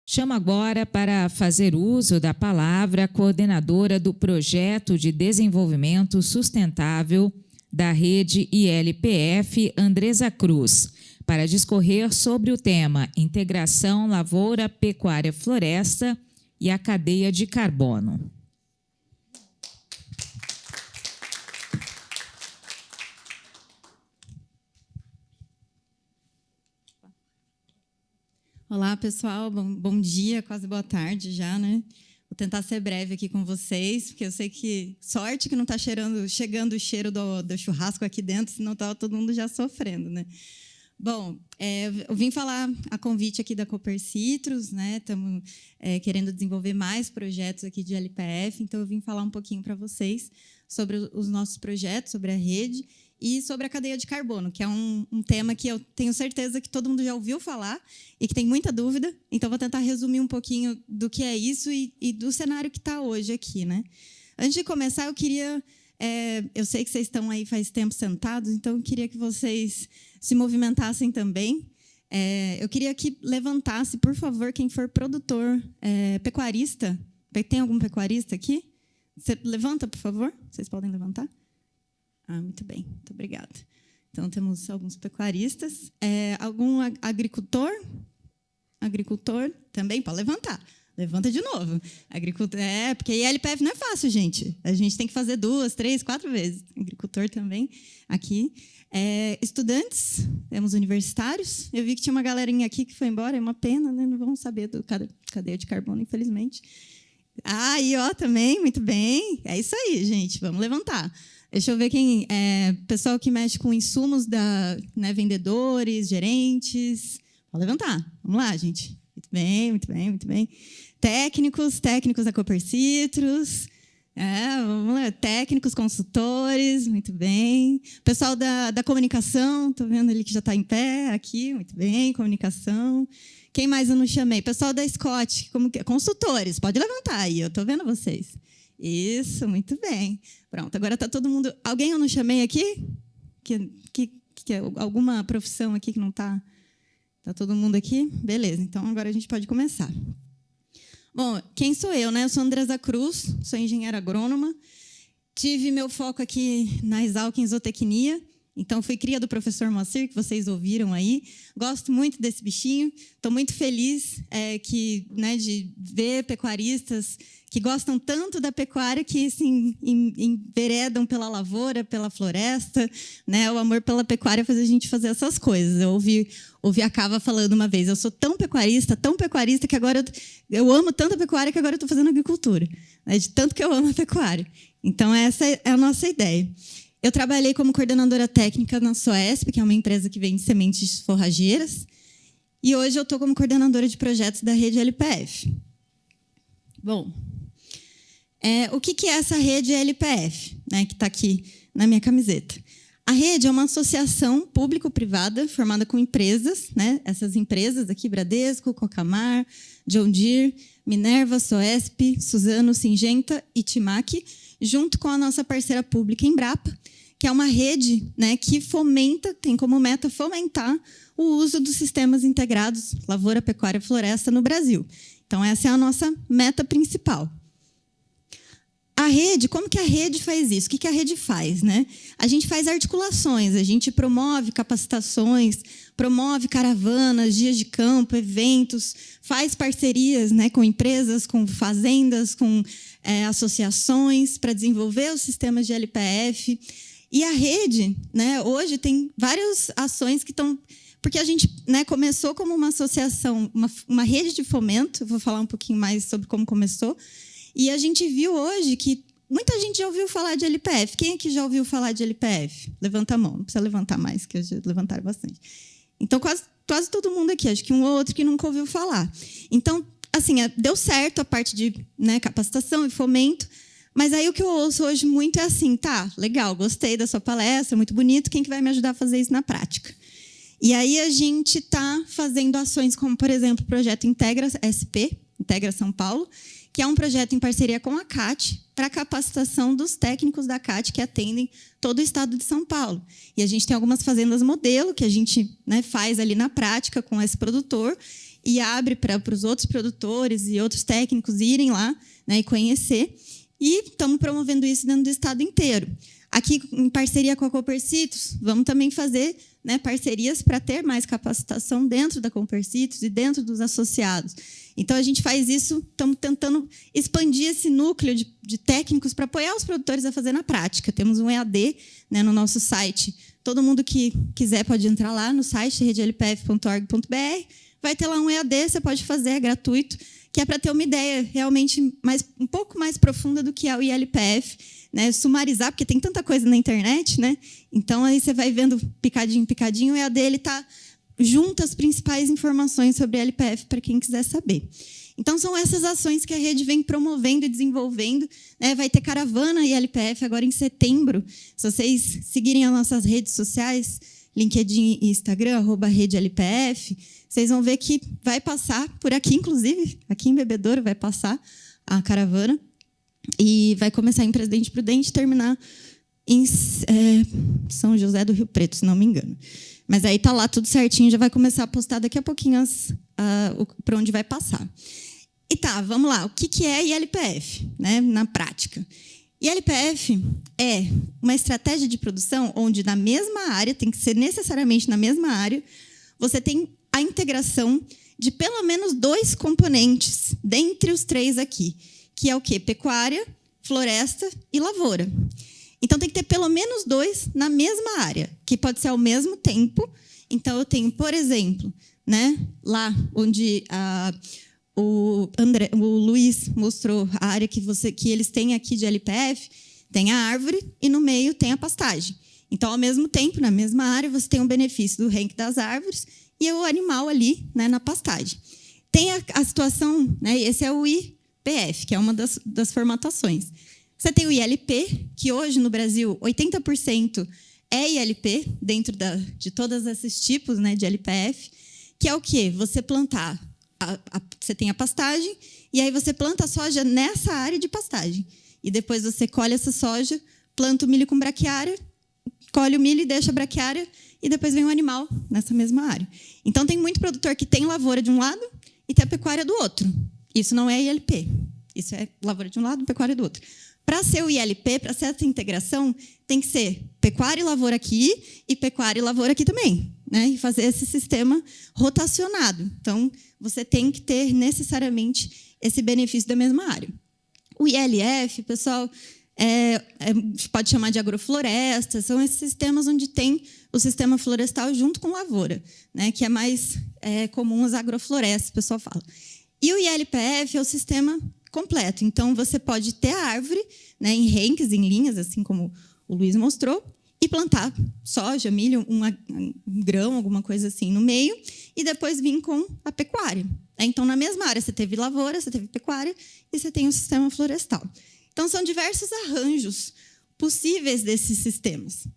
Chamo agora para fazer uso da palavra a coordenadora do Projeto de Desenvolvimento Sustentável da Rede ILPF, Andresa Cruz, para discorrer sobre o tema Integração Lavoura, Pecuária, Floresta e a Cadeia de Carbono. Olá, pessoal. Bom dia, quase boa tarde já, né? Vou tentar ser breve aqui com vocês, porque eu sei que sorte que não está chegando o cheiro do churrasco aqui dentro, senão está todo mundo já sofrendo, né? Bom, eu vim falar a convite aqui da Cooper Citrus, né? Estamos querendo desenvolver mais projetos aqui de LPF, então eu vim falar um pouquinho para vocês sobre os nossos projetos, sobre a rede e sobre a cadeia de carbono, que é um tema que eu tenho certeza que todo mundo já ouviu falar e que tem muita dúvida. Então, vou tentar resumir um pouquinho do que é isso e do cenário que está hoje aqui, né? Antes de começar, eu queria... eu sei que vocês estão aí faz tempo sentados, então eu queria que vocês se movimentassem também. Eu queria que levantasse, por favor, quem for produtor, pecuarista. Tem algum pecuarista aqui? Você levanta, por favor? Vocês podem levantar? Ah, muito bem, muito obrigada. Então, temos alguns pecuaristas. Algum agricultor? Agricultor também pode levantar. Levanta de novo. Agricultor, porque ILPF não é fácil, gente. A gente tem que fazer 2, 3, 4 vezes. Agricultor também aqui. Estudantes, temos universitários. Eu vi que tinha uma galerinha aqui que foi embora, é uma pena, né? Não vamos saber do cadeia de carbono, infelizmente. Aí, ó, também, muito bem. É isso aí, gente, vamos levantar. Deixa eu ver quem pessoal que mexe com insumos vendedores, gerentes. Pode levantar. Vamos lá, gente. Muito bem, muito bem, muito bem. Técnicos da Cooper Citrus. Vamos lá. Técnicos, consultores, muito bem. Pessoal da comunicação, estou vendo ali que já está em pé aqui, muito bem, comunicação. Quem mais eu não chamei? Pessoal da Scott, consultores, pode levantar aí, eu estou vendo vocês. Isso, muito bem. Pronto, agora está todo mundo... Alguém eu não chamei aqui? Que alguma profissão aqui que não está... Está todo mundo aqui? Beleza, então agora a gente pode começar. Bom, quem sou eu, né? Eu sou Andresa Cruz, sou engenheira agrônoma. Tive meu foco aqui na Exalc em zootecnia. Então, fui cria do professor Moacir, que vocês ouviram aí. Gosto muito desse bichinho. Estou muito feliz de ver pecuaristas que gostam tanto da pecuária que assim, enveredam pela lavoura, pela floresta. Né? O amor pela pecuária faz a gente fazer essas coisas. Eu ouvi a Cava falando uma vez, eu sou tão pecuarista, que agora eu amo tanto a pecuária que agora eu estou fazendo agricultura. Né? De tanto que eu amo a pecuária. Então, essa é a nossa ideia. Eu trabalhei como coordenadora técnica na SOESP, que é uma empresa que vende sementes forrageiras, e hoje eu estou como coordenadora de projetos da rede LPF. Bom, o que é essa rede LPF, né, que está aqui na minha camiseta? A rede é uma associação público-privada formada com empresas, né, essas empresas aqui, Bradesco, Cocamar, John Deere, Minerva, SOESP, Suzano, Syngenta e Timac, junto com a nossa parceira pública, Embrapa, que é uma rede, né, que tem como meta fomentar o uso dos sistemas integrados lavoura, pecuária e floresta no Brasil. Então, essa é a nossa meta principal. A rede, como que a rede faz isso? O que a rede faz? Né? A gente faz articulações, a gente promove capacitações, promove caravanas, dias de campo, eventos, faz parcerias, né, com empresas, com fazendas, com associações para desenvolver os sistemas de LPF. E a rede, né, hoje tem várias ações que estão... Porque a gente, né, começou como uma associação, uma rede de fomento, eu vou falar um pouquinho mais sobre como começou, e a gente viu hoje que muita gente já ouviu falar de LPF. Quem aqui já ouviu falar de LPF? Levanta a mão, não precisa levantar mais, que já levantaram bastante. Então, quase todo mundo aqui, acho que um ou outro que nunca ouviu falar. Então, assim, deu certo a parte de, né, capacitação e fomento, mas aí o que eu ouço hoje muito é assim, tá, legal, gostei da sua palestra, muito bonito, quem que vai me ajudar a fazer isso na prática? E aí a gente está fazendo ações como, por exemplo, o projeto Integra SP, Integra São Paulo, que é um projeto em parceria com a CAT para a capacitação dos técnicos da CAT que atendem todo o estado de São Paulo. E a gente tem algumas fazendas modelo que a gente, né, faz ali na prática com esse produtor e abre para os outros produtores e outros técnicos irem lá, né, e conhecer. E estamos promovendo isso dentro do estado inteiro. Aqui, em parceria com a Copercitos, vamos também fazer, né, parcerias para ter mais capacitação dentro da Copercitos e dentro dos associados. Então, a gente faz isso, estamos tentando expandir esse núcleo de técnicos para apoiar os produtores a fazer na prática. Temos um EAD, né, no nosso site. Todo mundo que quiser pode entrar lá no site redelpf.org.br. Vai ter lá um EAD, você pode fazer, é gratuito, que é para ter uma ideia realmente um pouco mais profunda do que é o ILPF, né? Sumarizar, porque tem tanta coisa na internet, né? Então, aí você vai vendo picadinho, picadinho, o EAD está junto às principais informações sobre o ILPF, para quem quiser saber. Então, são essas ações que a rede vem promovendo e desenvolvendo, né? Vai ter caravana ILPF agora em setembro. Se vocês seguirem as nossas redes sociais, LinkedIn e Instagram, @redelpf, vocês vão ver que vai passar por aqui, inclusive, aqui em Bebedouro vai passar a caravana, e vai começar em Presidente Prudente e terminar em São José do Rio Preto, se não me engano. Mas aí está lá tudo certinho, já vai começar a postar daqui a pouquinho para onde vai passar. E tá, vamos lá. O que é ILPF, né, na prática? ILPF é uma estratégia de produção onde, na mesma área, tem que ser necessariamente na mesma área, você tem a integração de pelo menos 2 componentes, dentre os 3 aqui, que é o quê? Pecuária, floresta e lavoura. Então, tem que ter pelo menos 2 na mesma área, que pode ser ao mesmo tempo. Então, eu tenho, por exemplo, né, lá onde o Luiz mostrou a área que eles têm aqui de LPF, tem a árvore e no meio tem a pastagem. Então, ao mesmo tempo, na mesma área, você tem o benefício do rank das árvores e o animal ali, né, na pastagem. Tem a situação, né, esse é o IPF, que é uma das formatações. Você tem o ILP, que hoje no Brasil 80% é ILP, dentro de todos esses tipos, né, de LPF, que é o quê? Você plantar, você tem a pastagem, e aí você planta a soja nessa área de pastagem. E depois você colhe essa soja, planta o milho com braquiária, colhe o milho e deixa a braquiária, e depois vem o animal nessa mesma área. Então, tem muito produtor que tem lavoura de um lado e tem a pecuária do outro. Isso não é ILP. Isso é lavoura de um lado e pecuária do outro. Para ser o ILP, para ser essa integração, tem que ser pecuária e lavoura aqui e pecuária e lavoura aqui também, né? E fazer esse sistema rotacionado. Então, você tem que ter necessariamente esse benefício da mesma área. O ILF, pessoal, pode chamar de agrofloresta, são esses sistemas onde tem o sistema florestal junto com lavoura, né? Que é mais comum as agroflorestas, o pessoal fala. E o ILPF é o sistema completo. Então, você pode ter a árvore, né, em ranks, em linhas, assim como o Luiz mostrou, e plantar soja, milho, um grão, alguma coisa assim no meio, e depois vir com a pecuária. Então, na mesma área, você teve lavoura, você teve pecuária, e você tem o sistema florestal. Então, são diversos arranjos possíveis desses sistemas.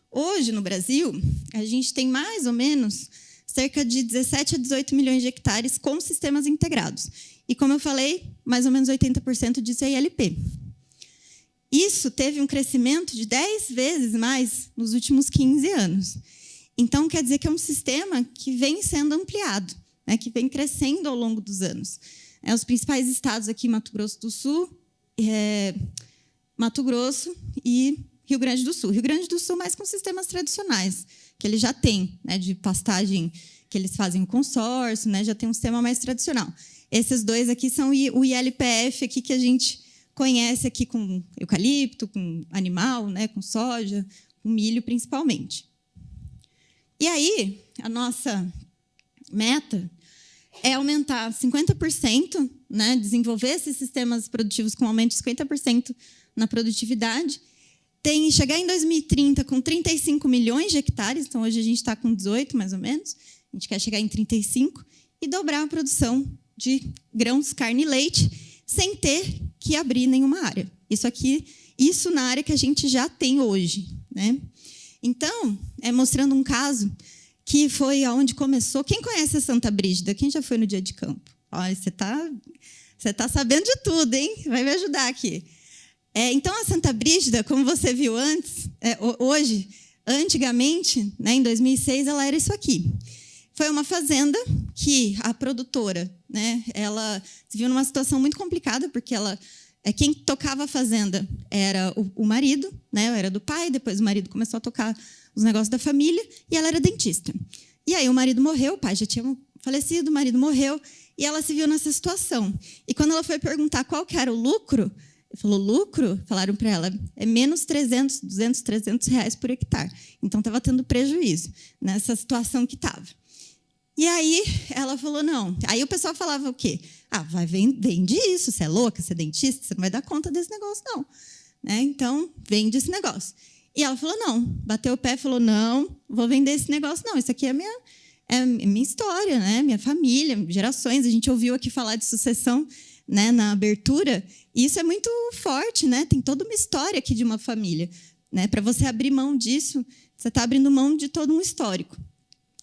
Hoje, no Brasil, a gente tem mais ou menos cerca de 17 a 18 milhões de hectares com sistemas integrados. E, como eu falei, mais ou menos 80% disso é ILP. Isso teve um crescimento de 10 vezes mais nos últimos 15 anos. Então, quer dizer que é um sistema que vem sendo ampliado, né, que vem crescendo ao longo dos anos. Os principais estados aqui, Mato Grosso do Sul, Mato Grosso e Rio Grande do Sul. Rio Grande do Sul mais com sistemas tradicionais, que ele já tem, né, de pastagem, que eles fazem consórcio, né, já tem um sistema mais tradicional. Esses 2 aqui são o ILPF aqui que a gente conhece aqui com eucalipto, com animal, né, com soja, com milho principalmente. E aí, a nossa meta é aumentar 50%, né, desenvolver esses sistemas produtivos com aumento de 50% na produtividade, chegar em 2030 com 35 milhões de hectares, então hoje a gente está com 18, mais ou menos, a gente quer chegar em 35, e dobrar a produção de grãos, carne e leite, sem ter que abrir nenhuma área. Isso na área que a gente já tem hoje, né? Então, mostrando um caso que foi aonde começou. Quem conhece a Santa Brígida? Quem já foi no dia de campo? Olha, você tá sabendo de tudo, hein? Vai me ajudar aqui. Então, a Santa Brígida, como você viu antes, antigamente, né, em 2006, ela era isso aqui. foi uma fazenda que a produtora, né, ela se viu numa situação muito complicada, porque quem tocava a fazenda era o marido, né, era do pai, depois o marido começou a tocar os negócios da família, e ela era dentista. E aí o marido morreu, o pai já tinha falecido, o marido morreu, e ela se viu nessa situação. E quando ela foi perguntar qual que era o lucro, falou, lucro? Falaram para ela, é menos 200, 300 reais por hectare. Então, estava tendo prejuízo nessa situação que estava. E aí, ela falou, não. Aí o pessoal falava o quê? Vende isso, você é louca, você é dentista, você não vai dar conta desse negócio, não. Né? Então, vende esse negócio. E ela falou, não. Bateu o pé e falou, não, vou vender esse negócio, não. Isso aqui é minha história, né? Minha família, gerações. A gente ouviu aqui falar de sucessão, né, na abertura, e isso é muito forte, né? Tem toda uma história aqui de uma família, né? Para você abrir mão disso, você está abrindo mão de todo um histórico.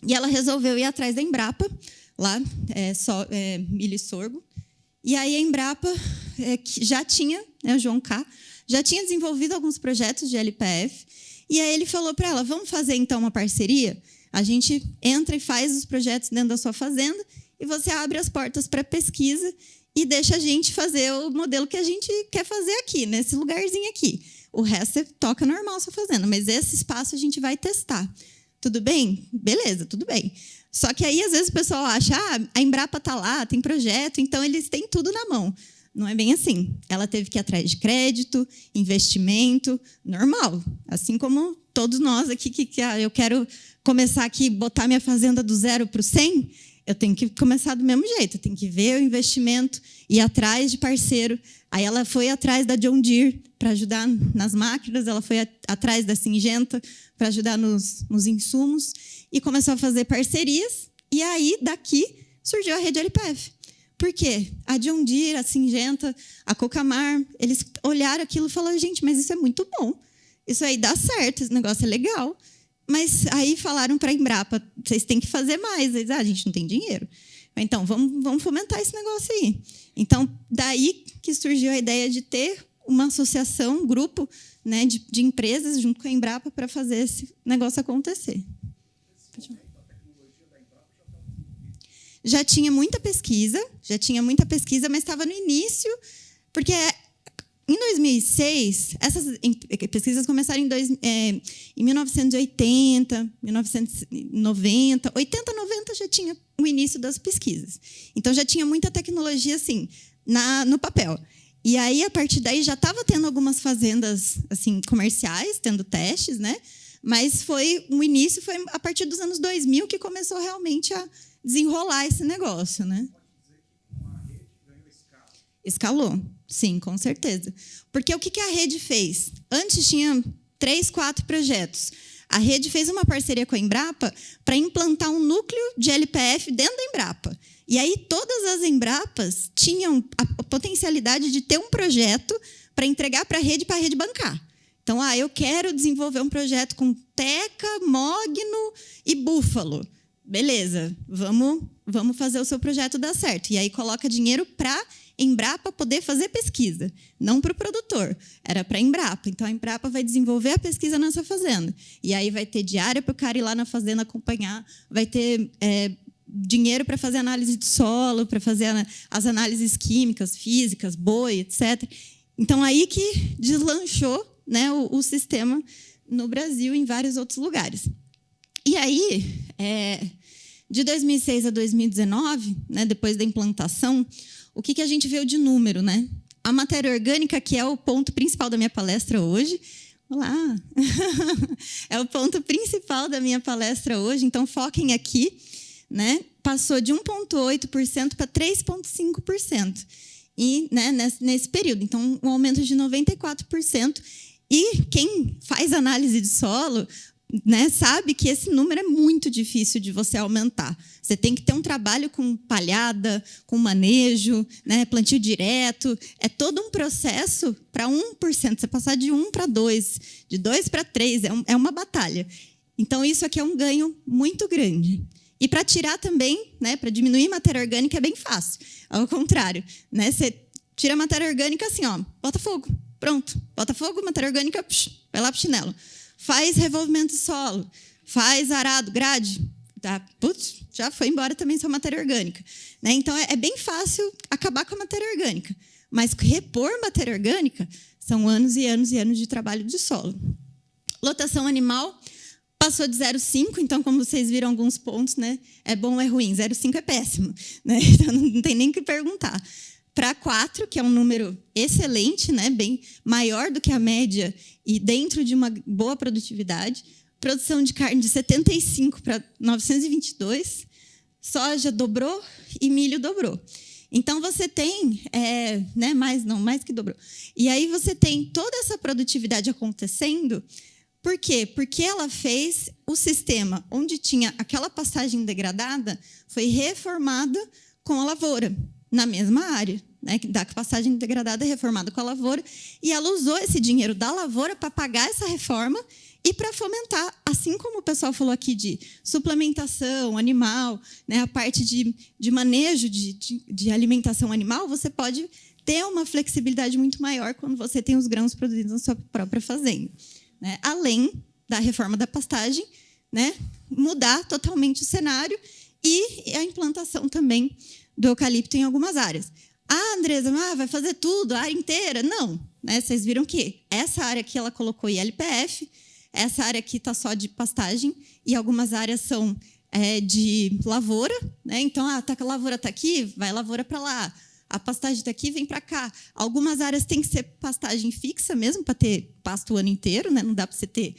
E ela resolveu ir atrás da Embrapa, lá, milho e sorgo. E aí a Embrapa que já tinha, né, o João K., já tinha desenvolvido alguns projetos de LPF, e aí ele falou para ela, vamos fazer então uma parceria? A gente entra e faz os projetos dentro da sua fazenda, e você abre as portas para pesquisa e deixa a gente fazer o modelo que a gente quer fazer aqui, nesse lugarzinho aqui. O resto você toca normal a sua fazenda, mas esse espaço a gente vai testar. Tudo bem? Beleza, tudo bem. Só que aí, às vezes, o pessoal acha, a Embrapa está lá, tem projeto, então eles têm tudo na mão. Não é bem assim. Ela teve que ir atrás de crédito, investimento, normal. Assim como todos nós aqui, que eu quero começar aqui, botar minha fazenda do 0 para o 100, eu tenho que começar do mesmo jeito. Eu tenho que ver o investimento, ir atrás de parceiro. Aí ela foi atrás da John Deere para ajudar nas máquinas, ela foi atrás da Syngenta para ajudar nos insumos e começou a fazer parcerias. E aí, daqui, surgiu a rede LPF. Por quê? A John Deere, a Syngenta, a Cocamar, eles olharam aquilo e falaram, gente, mas isso é muito bom. Isso aí dá certo, esse negócio é legal. Mas aí falaram para a Embrapa, vocês têm que fazer mais. Eles, a gente não tem dinheiro. Então, vamos fomentar esse negócio aí. Então, daí que surgiu a ideia de ter uma associação, um grupo, né, de empresas junto com a Embrapa para fazer esse negócio acontecer. Já tinha muita pesquisa, mas estava no início, porque em 2006, essas pesquisas começaram em 1980, 1990, 80, 90 já tinha o início das pesquisas. Então, já tinha muita tecnologia assim, no papel. E aí, a partir daí, já estava tendo algumas fazendas assim, comerciais, tendo testes, né? Mas o início foi a partir dos anos 2000 que começou realmente a desenrolar esse negócio, né? Escalou, sim, com certeza. Porque o que a rede fez? Antes tinha 3, 4 projetos. A rede fez uma parceria com a Embrapa para implantar um núcleo de LPF dentro da Embrapa. E aí todas as Embrapas tinham a potencialidade de ter um projeto para entregar para a rede bancar. Então, eu quero desenvolver um projeto com Teca, Mogno e Búfalo. Beleza, vamos fazer o seu projeto dar certo. E aí coloca dinheiro para a Embrapa poder fazer pesquisa, não para o produtor, era para a Embrapa. Então, a Embrapa vai desenvolver a pesquisa nessa fazenda. E aí vai ter diária para o cara ir lá na fazenda acompanhar, vai ter dinheiro para fazer análise de solo, para fazer as análises químicas, físicas, boi, etc. Então, aí que deslanchou, né, o sistema no Brasil e em vários outros lugares. E aí, de 2006 a 2019, né, depois da implantação, o que a gente viu de número, né? A matéria orgânica, que é o ponto principal da minha palestra hoje. Olá! É o ponto principal da minha palestra hoje, então foquem aqui, né? Passou de 1,8% para 3,5%. E, né, nesse período. Então, um aumento de 94%. E quem faz análise de solo, né, sabe que esse número é muito difícil de você aumentar. Você tem que ter um trabalho com palhada, com manejo, né, plantio direto. É todo um processo para 1%. Você passar de 1 para 2, de 2 para 3, é uma batalha. Então, isso aqui é um ganho muito grande. E para tirar também, né, para diminuir a matéria orgânica, é bem fácil. Ao contrário, né, você tira a matéria orgânica assim, bota fogo, pronto. Bota fogo, matéria orgânica, vai lá para o chinelo. Faz revolvimento de solo, faz arado, grade, Putz, já foi embora também sua matéria orgânica. Né? Então, é bem fácil acabar com a matéria orgânica. Mas repor matéria orgânica são anos e anos e anos de trabalho de solo. Lotação animal passou de 0,5, então, como vocês viram alguns pontos, né? É bom ou é ruim? 0,5 é péssimo. Né? Então, não tem nem o que perguntar. Para 4, que é um número excelente, né? Bem maior do que a média e dentro de uma boa produtividade. Produção de carne de 75 para 922, soja dobrou e milho dobrou. Então, você tem, né, mais que dobrou. E aí você tem toda essa produtividade acontecendo. Por quê? Porque ela fez o sistema onde tinha aquela pastagem degradada, foi reformada com a lavoura, na mesma área. Né, da pastagem degradada reformada com a lavoura. E ela usou esse dinheiro da lavoura para pagar essa reforma e para fomentar, assim como o pessoal falou aqui de suplementação animal, né, a parte de manejo de alimentação animal, você pode ter uma flexibilidade muito maior quando você tem os grãos produzidos na sua própria fazenda. Né? Além da reforma da pastagem, né, mudar totalmente o cenário e a implantação também do eucalipto em algumas áreas. Ah, Andresa, vai fazer tudo, a área inteira? Não. Né? Vocês viram que essa área aqui ela colocou ILPF, essa área aqui está só de pastagem e algumas áreas são de lavoura. Né? Então, a lavoura está aqui, vai lavoura para lá. A pastagem está aqui, vem para cá. Algumas áreas têm que ser pastagem fixa mesmo, para ter pasto o ano inteiro. Né? Não dá para você ter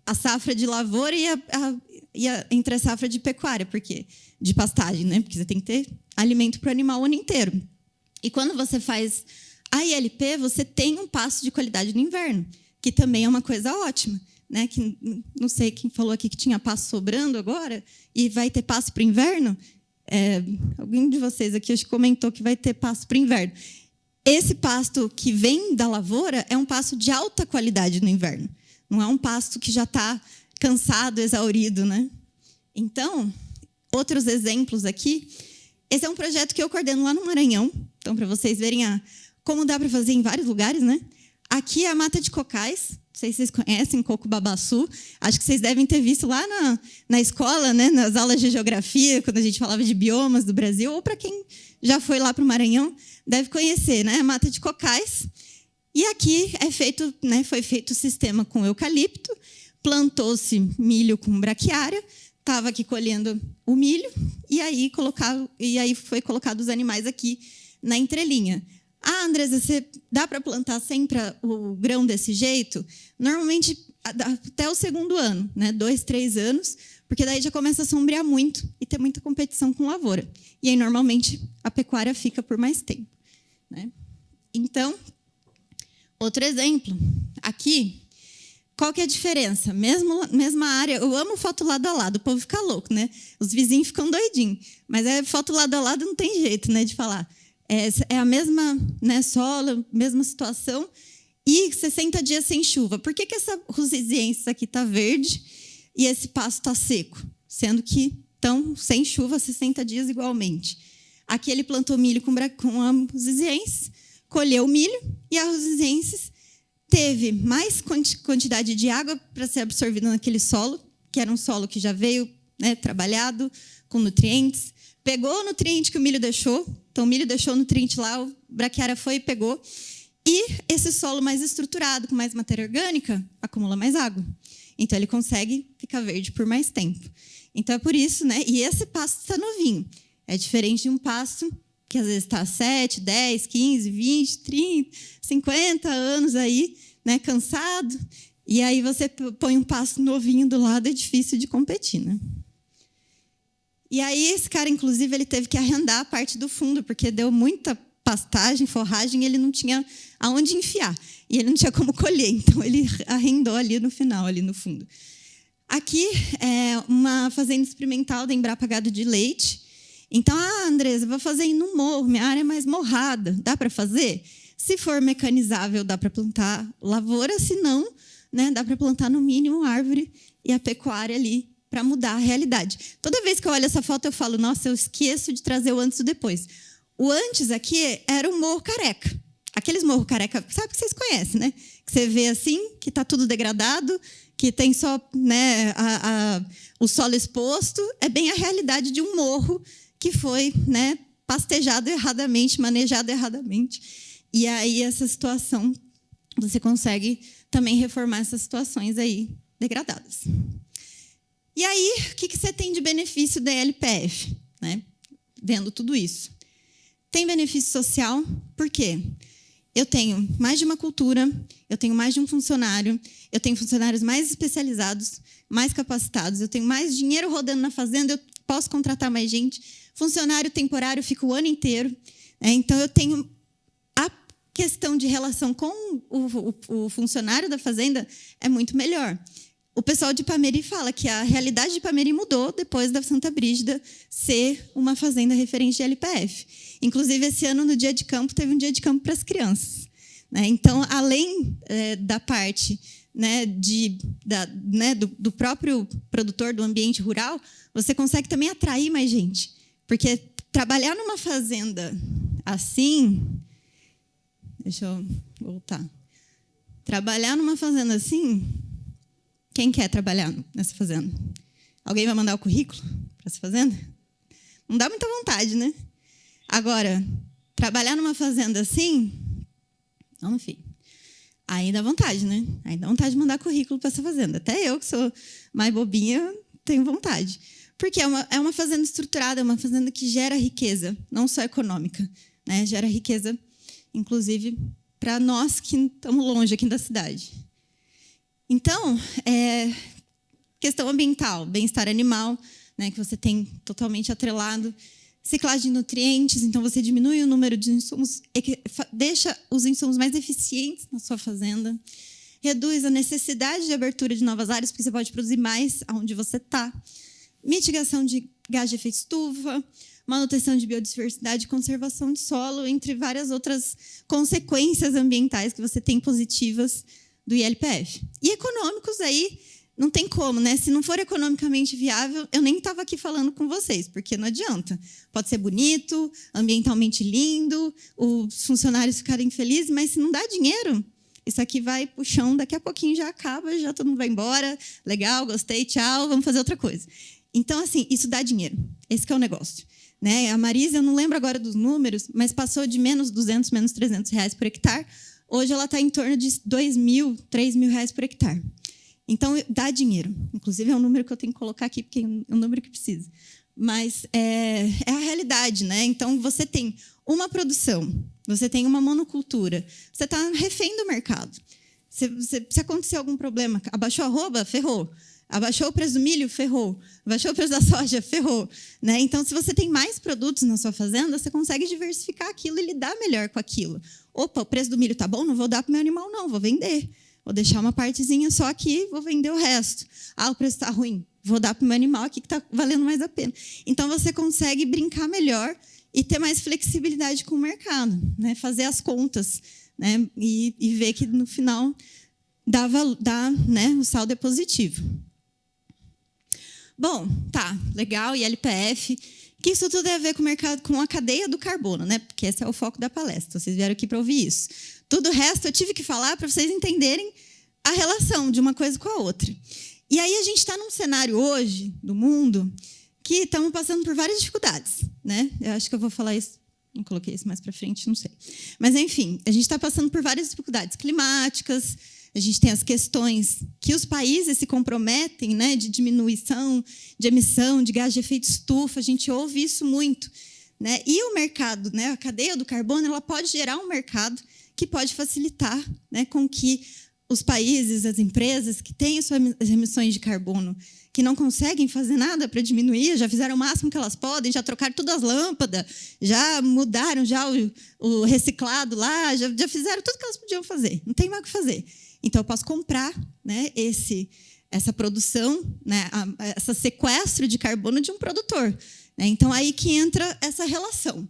a safra de lavoura e a entre a safra de pecuária, porque de pastagem, né? Porque você tem que ter alimento para o animal o ano inteiro. E quando você faz a ILP, você tem um pasto de qualidade no inverno, que também é uma coisa ótima. Né? Que, não sei quem falou aqui que tinha pasto sobrando agora e vai ter pasto para o inverno. Alguém de vocês aqui acho que comentou que vai ter pasto para o inverno. Esse pasto que vem da lavoura é um pasto de alta qualidade no inverno. Não é um pasto que já está cansado, exaurido. Né? Então, outros exemplos aqui. Esse é um projeto que eu coordeno lá no Maranhão. Então, para vocês verem como dá para fazer em vários lugares. Né? Aqui é a mata de cocais. Não sei se vocês conhecem Coco Babaçu. Acho que vocês devem ter visto lá na escola, né, nas aulas de geografia, quando a gente falava de biomas do Brasil, ou para quem já foi lá para o Maranhão, deve conhecer, né, a mata de cocais. E aqui foi feito o sistema com eucalipto, plantou-se milho com braquiária, estava aqui colhendo o milho, e aí foi colocado os animais aqui na entrelinha. Ah, Andresa, dá para plantar sempre o grão desse jeito? Normalmente, até o segundo ano, né? 2, 3 anos, porque daí já começa a sombrear muito e ter muita competição com lavoura. E aí, normalmente, a pecuária fica por mais tempo. Né? Então, outro exemplo. Aqui, qual que é a diferença? Mesma área, eu amo foto lado a lado, o povo fica louco, né? Os vizinhos ficam doidinhos. Mas foto lado a lado não tem jeito, né, de falar. É a mesma, né, solo, mesma situação, e 60 dias sem chuva. Por que essa Rusiziensis aqui está verde e esse pasto está seco? Sendo que estão sem chuva 60 dias igualmente. Aqui ele plantou milho com a Rusiziensis, colheu o milho, e a Rusiziensis teve mais quantidade de água para ser absorvida naquele solo, que era um solo que já veio, né, trabalhado, com nutrientes, pegou o nutriente que o milho deixou. Então, o milho deixou o nutriente lá, o braquiária foi e pegou. E esse solo mais estruturado, com mais matéria orgânica, acumula mais água. Então, ele consegue ficar verde por mais tempo. Então, é por isso, né? E esse pasto está novinho. É diferente de um pasto que, às vezes, está 7, 10, 15, 20, 30, 50 anos aí, né? Cansado. E aí, você põe um pasto novinho do lado, é difícil de competir, né? E aí, esse cara, inclusive, ele teve que arrendar a parte do fundo, porque deu muita pastagem, forragem, e ele não tinha aonde enfiar. E ele não tinha como colher, então ele arrendou ali no final, ali no fundo. Aqui é uma fazenda experimental da Embrapa Gado de Leite. Então, Andresa, vou fazer no morro, minha área é mais morrada. Dá para fazer? Se for mecanizável, dá para plantar lavoura, se não, né, dá para plantar no mínimo árvore e a pecuária ali, para mudar a realidade. Toda vez que eu olho essa foto, eu falo, nossa, eu esqueço de trazer o antes e o depois. O antes aqui era o morro careca. Aqueles morro careca, sabe que vocês conhecem, né? Que você vê assim, que está tudo degradado, que tem só, né, o solo exposto, é bem a realidade de um morro que foi, né, pastejado erradamente, manejado erradamente. E aí essa situação, você consegue também reformar essas situações aí degradadas. E aí, o que você tem de benefício da LPF, né? Vendo tudo isso. Tem benefício social, por quê? Eu tenho mais de uma cultura, eu tenho mais de um funcionário, eu tenho funcionários mais especializados, mais capacitados, eu tenho mais dinheiro rodando na fazenda, eu posso contratar mais gente. Funcionário temporário fica o ano inteiro, né? Então, eu tenho a questão de relação com o funcionário da fazenda é muito melhor. O pessoal de Ipameri fala que a realidade de Ipameri mudou depois da Santa Brígida ser uma fazenda referente de LPF. Inclusive, esse ano, no dia de campo, teve um dia de campo para as crianças, né? Então, além da parte, né, do próprio produtor do ambiente rural, você consegue também atrair mais gente. Porque trabalhar numa fazenda assim... Deixa eu voltar. Trabalhar numa fazenda assim... Quem quer trabalhar nessa fazenda? Alguém vai mandar o currículo para essa fazenda? Não dá muita vontade, né? Agora, trabalhar numa fazenda assim, não, enfim. Aí dá vontade, né? Aí dá vontade de mandar currículo para essa fazenda. Até eu, que sou mais bobinha, tenho vontade. Porque é uma fazenda estruturada, é uma fazenda que gera riqueza, não só econômica, né? Gera riqueza, inclusive, para nós que estamos longe aqui da cidade. Então, questão ambiental, bem-estar animal, né, que você tem totalmente atrelado, ciclagem de nutrientes, então você diminui o número de insumos, deixa os insumos mais eficientes na sua fazenda, reduz a necessidade de abertura de novas áreas, porque você pode produzir mais onde você está, mitigação de gás de efeito estufa, manutenção de biodiversidade, conservação de solo, entre várias outras consequências ambientais que você tem positivas do ILPF. E econômicos aí, não tem como, né? Se não for economicamente viável, eu nem estava aqui falando com vocês, porque não adianta. Pode ser bonito, ambientalmente lindo, os funcionários ficarem felizes, mas se não dá dinheiro, isso aqui vai pro chão, daqui a pouquinho já acaba, já todo mundo vai embora, legal, gostei, tchau, vamos fazer outra coisa. Então, assim, isso dá dinheiro. Esse que é o negócio. Né? A Marisa, eu não lembro agora dos números, mas passou de menos 200, menos 300 reais por hectare. Hoje ela está em torno de 2.000, 3.000 reais por hectare. Então, dá dinheiro. Inclusive, é um número que eu tenho que colocar aqui, porque é um número que precisa. Mas é a realidade, né? Então, você tem uma produção, você tem uma monocultura, você está refém do mercado. Se acontecer algum problema, abaixou a arroba, ferrou. Abaixou o preço do milho, ferrou. Abaixou o preço da soja, ferrou. Né? Então, se você tem mais produtos na sua fazenda, você consegue diversificar aquilo e lidar melhor com aquilo. Opa, o preço do milho está bom? Não vou dar para o meu animal, não. Vou vender. Vou deixar uma partezinha só aqui, vou vender o resto. Ah, o preço está ruim. Vou dar para o meu animal aqui que está valendo mais a pena. Então, você consegue brincar melhor e ter mais flexibilidade com o mercado. Né? Fazer as contas, né? E ver que, no final, né? O saldo é positivo. Bom, tá, legal, e LPF, que isso tudo tem a ver com o mercado, com a cadeia do carbono, né? Porque esse é o foco da palestra, vocês vieram aqui para ouvir isso. Tudo o resto eu tive que falar para vocês entenderem a relação de uma coisa com a outra. E aí a gente está num cenário hoje, do mundo, que estamos passando por várias dificuldades, né? Eu acho que eu vou falar isso, não coloquei isso mais para frente, não sei. Mas, enfim, a gente está passando por várias dificuldades climáticas. A gente tem as questões que os países se comprometem, né, de diminuição de emissão de gás de efeito estufa. A gente ouve isso muito. Né? E o mercado, né, a cadeia do carbono, ela pode gerar um mercado que pode facilitar, né, com que os países, as empresas que têm suas emissões de carbono, que não conseguem fazer nada para diminuir, já fizeram o máximo que elas podem, já trocaram todas as lâmpadas, já mudaram já o reciclado lá, já fizeram tudo que elas podiam fazer. Não tem mais o que fazer. Então, eu posso comprar, né, essa produção, né, esse sequestro de carbono de um produtor. Né? Então, aí que entra essa relação.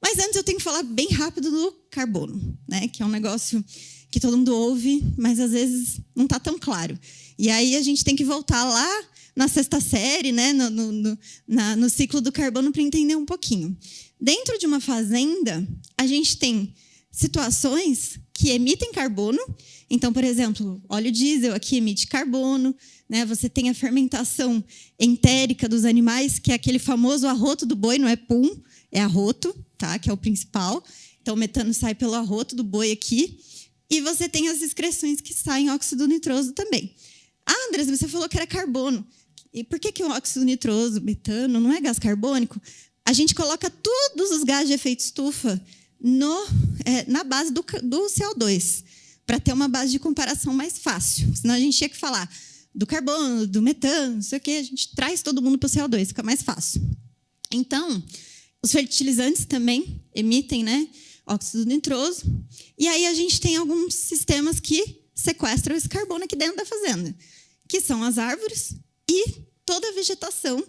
Mas antes eu tenho que falar bem rápido do carbono, né, que é um negócio que todo mundo ouve, mas às vezes não está tão claro. E aí a gente tem que voltar lá na sexta série, né, no ciclo do carbono, para entender um pouquinho. Dentro de uma fazenda, a gente tem situações que emitem carbono. Então, por exemplo, óleo diesel aqui emite carbono, né? Você tem a fermentação entérica dos animais, que é aquele famoso arroto do boi, não é pum, é arroto, tá? Que é o principal. Então, o metano sai pelo arroto do boi aqui. E você tem as excreções que saem óxido nitroso também. Ah, Andressa, você falou que era carbono. E por que o óxido nitroso, metano, não é gás carbônico? A gente coloca todos os gases de efeito estufa na base do CO2, para ter uma base de comparação mais fácil. Senão a gente tinha que falar do carbono, do metano, não sei o quê, a gente traz todo mundo para o CO2, fica mais fácil. Então, os fertilizantes também emitem, né, óxido nitroso, e aí a gente tem alguns sistemas que sequestram esse carbono aqui dentro da fazenda, que são as árvores e toda a vegetação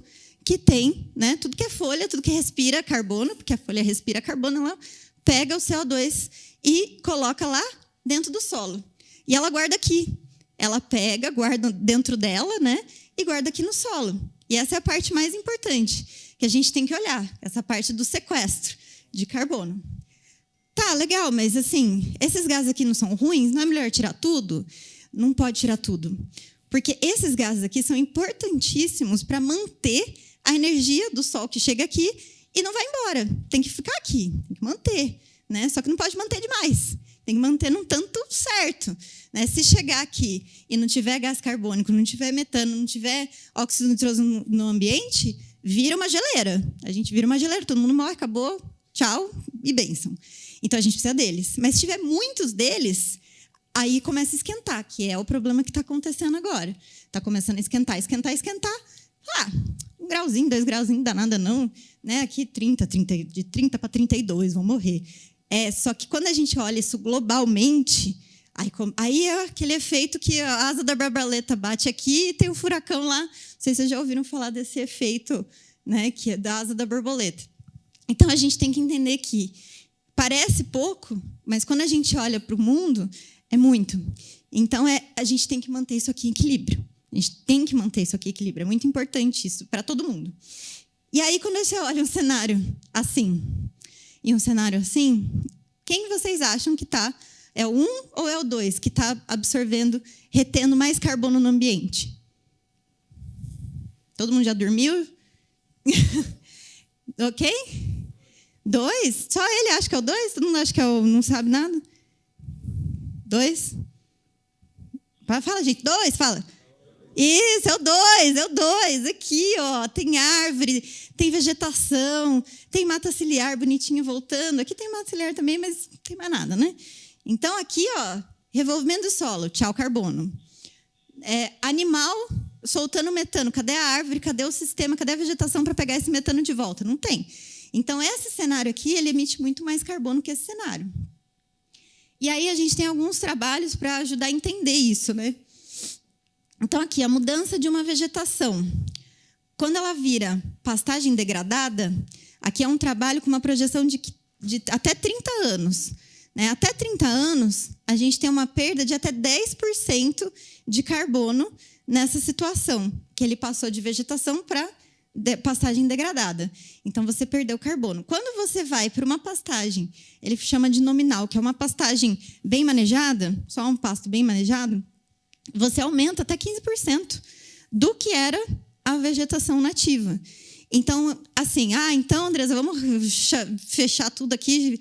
que tem, né, tudo que é folha, tudo que respira carbono, porque a folha respira carbono, ela pega o CO2 e coloca lá dentro do solo. E ela guarda aqui. Ela pega, guarda dentro dela, né, e guarda aqui no solo. E essa é a parte mais importante, que a gente tem que olhar, essa parte do sequestro de carbono. Tá, legal, mas assim, esses gases aqui não são ruins? Não é melhor tirar tudo? Não pode tirar tudo. Porque esses gases aqui são importantíssimos para manter a energia do sol que chega aqui e não vai embora. Tem que ficar aqui, tem que manter, né? Só que não pode manter demais. Tem que manter num tanto certo, né? Se chegar aqui e não tiver gás carbônico, não tiver metano, não tiver óxido nitroso no ambiente, vira uma geleira. A gente vira uma geleira, todo mundo morre, acabou, tchau e bênção. Então, a gente precisa deles. Mas se tiver muitos deles, aí começa a esquentar, que é o problema que está acontecendo agora. Está começando a esquentar. Ah, 1 grauzinho, 2 grauzinhos, não dá nada não. Né? Aqui, de 30 para 32, vão morrer. Só que quando a gente olha isso globalmente, aí é aquele efeito que a asa da borboleta bate aqui e tem um furacão lá. Não sei se vocês já ouviram falar desse efeito, né, que é da asa da borboleta. Então, a gente tem que entender que parece pouco, mas quando a gente olha para o mundo, é muito. Então, a gente tem que manter isso aqui em equilíbrio. A gente tem que manter isso aqui em equilíbrio. É muito importante isso para todo mundo. E aí, quando você olha um cenário assim e um cenário assim, quem vocês acham que está? É o 1 ou é o 2 que está absorvendo, retendo mais carbono no ambiente? Todo mundo já dormiu? Ok? 2? Só ele acha que é o 2? Todo mundo acha que é o não sabe nada? 2? Fala, gente. 2, fala. Isso, é o 2. Aqui, ó, tem árvore, tem vegetação, tem mata ciliar bonitinho voltando. Aqui tem mata ciliar também, mas não tem mais nada, né? Então, aqui, ó, revolvimento do solo, tchau, carbono. Animal soltando metano. Cadê a árvore? Cadê o sistema? Cadê a vegetação para pegar esse metano de volta? Não tem. Então, esse cenário aqui, ele emite muito mais carbono que esse cenário. E aí, a gente tem alguns trabalhos para ajudar a entender isso, né? Então, aqui, a mudança de uma vegetação. Quando ela vira pastagem degradada, aqui é um trabalho com uma projeção de até 30 anos. Né? Até 30 anos, a gente tem uma perda de até 10% de carbono nessa situação, que ele passou de vegetação para pastagem degradada. Então, você perdeu carbono. Quando você vai para uma pastagem, ele chama de nominal, que é uma pastagem bem manejada, só um pasto bem manejado, você aumenta até 15% do que era a vegetação nativa. Então, assim, então, Andressa, vamos fechar tudo aqui,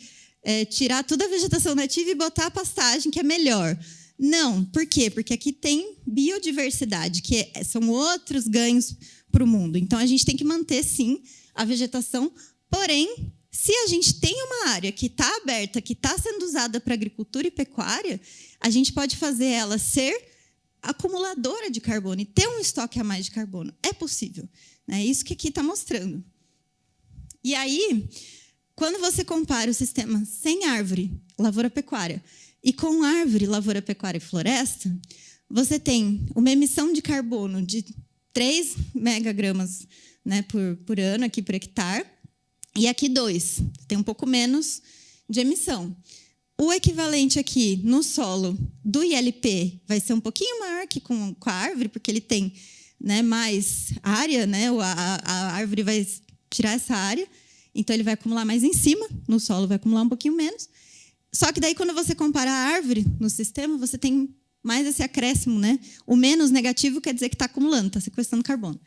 tirar toda a vegetação nativa e botar a pastagem, que é melhor. Não, por quê? Porque aqui tem biodiversidade, que são outros ganhos para o mundo. Então, a gente tem que manter, sim, a vegetação. Porém, se a gente tem uma área que está aberta, que está sendo usada para agricultura e pecuária, a gente pode fazer ela ser acumuladora de carbono e ter um estoque a mais de carbono. É possível. É isso que aqui está mostrando. E aí, quando você compara o sistema sem árvore, lavoura-pecuária, e com árvore, lavoura-pecuária e floresta, você tem uma emissão de carbono de 3 megagramas, né, por ano, aqui por hectare, e aqui 2. Tem um pouco menos de emissão. O equivalente aqui no solo do ILP vai ser um pouquinho maior que com a árvore, porque ele tem, né, mais área, né, a árvore vai tirar essa área, então ele vai acumular mais em cima, no solo vai acumular um pouquinho menos. Só que daí, quando você compara a árvore no sistema, você tem mais esse acréscimo, né? O menos negativo quer dizer que está acumulando, está sequestrando carbono.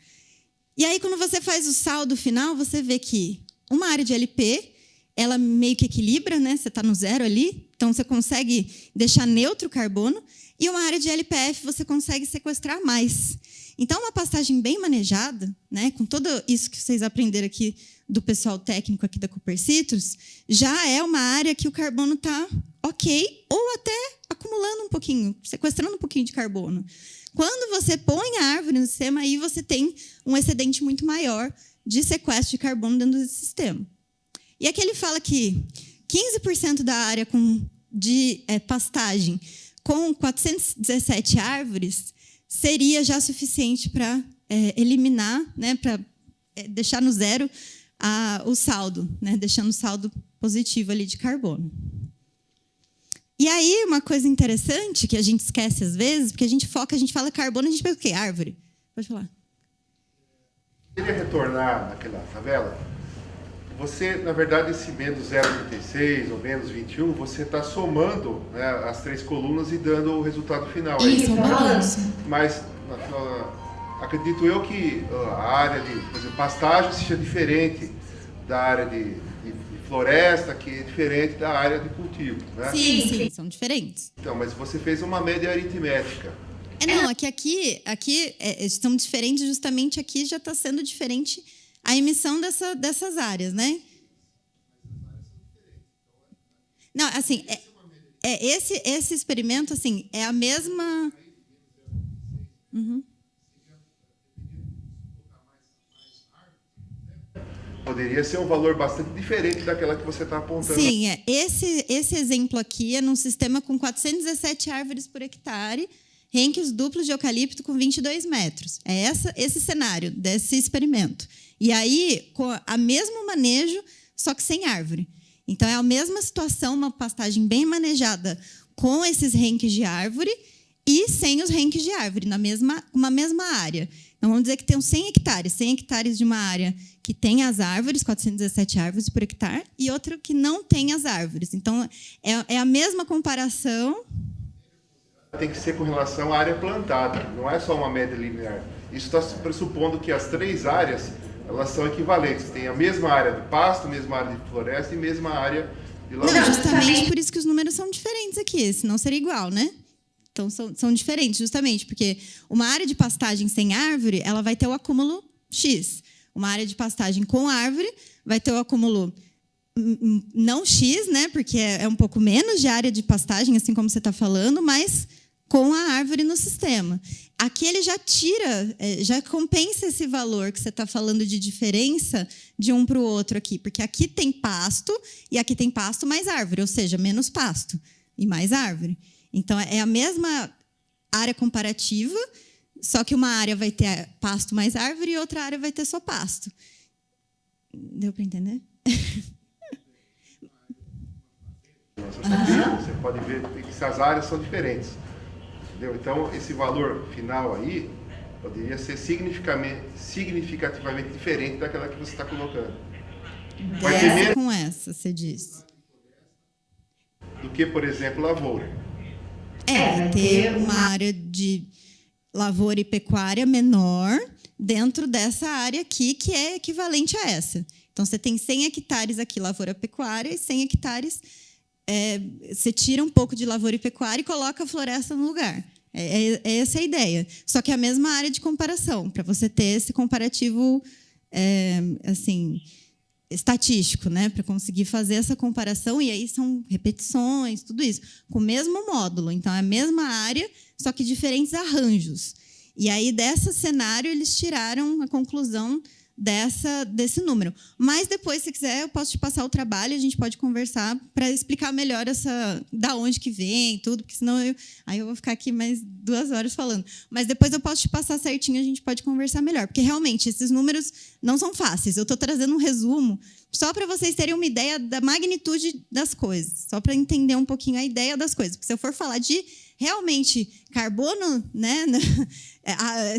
E aí, quando você faz o saldo final, você vê que uma área de LP, ela meio que equilibra, né? Você está no zero ali, então você consegue deixar neutro o carbono, e uma área de LPF você consegue sequestrar mais. Então, uma pastagem bem manejada, né? Com tudo isso que vocês aprenderam aqui do pessoal técnico aqui da Cooper Citrus, já é uma área que o carbono está ok, ou até acumulando um pouquinho, sequestrando um pouquinho de carbono. Quando você põe a árvore no sistema, aí você tem um excedente muito maior de sequestro de carbono dentro desse sistema. E aqui ele fala que 15% da área de pastagem com 417 árvores seria já suficiente para eliminar, né, para deixar no zero o saldo, né, deixando o saldo positivo ali de carbono. E aí, uma coisa interessante que a gente esquece às vezes, porque a gente fala carbono, a gente pensa o quê? Árvore. Pode falar. Eu queria retornar naquela tabela. Você, na verdade, esse menos 0,36 ou menos 21, você está somando, né, as três colunas e dando o resultado final. Isso, balanço. Mas acredito eu que a área de, por exemplo, pastagem seja diferente da área de floresta, que é diferente da área de cultivo, né? Sim, são diferentes. Então, mas você fez uma média aritmética. Não, aqui estão diferentes, justamente aqui já está sendo diferente a emissão dessas áreas, né? Não, assim, esse experimento, assim, é a mesma... Uhum. Poderia ser um valor bastante diferente daquela que você está apontando. Sim, esse exemplo aqui é num sistema com 417 árvores por hectare, renques duplos de eucalipto com 22 metros. É esse cenário desse experimento. E aí, com o mesmo manejo, só que sem árvore. Então, é a mesma situação, uma pastagem bem manejada com esses renques de árvore e sem os renques de árvore, uma mesma área. Então, vamos dizer que tem uns 100 hectares de uma área que tem as árvores, 417 árvores por hectare, e outra que não tem as árvores. Então, é a mesma comparação. Tem que ser com relação à área plantada, não é só uma média linear. Isso está pressupondo que as três áreas, elas são equivalentes. Tem a mesma área de pasto, mesma área de floresta e mesma área de lavoura. Não, justamente por isso que os números são diferentes aqui, senão seria igual, né? Então, são diferentes, justamente, porque uma área de pastagem sem árvore, ela vai ter o acúmulo X. Uma área de pastagem com árvore vai ter o acúmulo não X, né? Porque é um pouco menos de área de pastagem, assim como você está falando, mas com a árvore no sistema. Aqui ele já tira, já compensa esse valor que você está falando de diferença de um para o outro aqui, porque aqui tem pasto e aqui tem pasto mais árvore, ou seja, menos pasto e mais árvore. Então, é a mesma área comparativa, só que uma área vai ter pasto mais árvore e outra área vai ter só pasto. Deu para entender? Você pode ver que essas áreas são diferentes. Entendeu? Então, esse valor final aí poderia ser significativamente diferente daquela que você está colocando. Vai ter menos com essa, você diz. Do que, por exemplo, lavoura. Vai ter uma área de lavoura e pecuária menor dentro dessa área aqui, que é equivalente a essa. Então, você tem 100 hectares aqui, lavoura e pecuária, e 100 hectares, você tira um pouco de lavoura e pecuária e coloca a floresta no lugar. Essa é a ideia. Só que é a mesma área de comparação, para você ter esse comparativo assim, estatístico, né, para conseguir fazer essa comparação, e aí são repetições, tudo isso, com o mesmo módulo. Então, é a mesma área, só que diferentes arranjos. E aí, desse cenário, eles tiraram a conclusão desse número. Mas depois, se quiser, eu posso te passar o trabalho, a gente pode conversar para explicar melhor da onde que vem, tudo, porque senão eu vou ficar aqui mais 2 horas falando. Mas depois eu posso te passar certinho, a gente pode conversar melhor, porque realmente esses números não são fáceis. Eu estou trazendo um resumo só para vocês terem uma ideia da magnitude das coisas, só para entender um pouquinho a ideia das coisas. Porque se eu for falar de realmente carbono, né,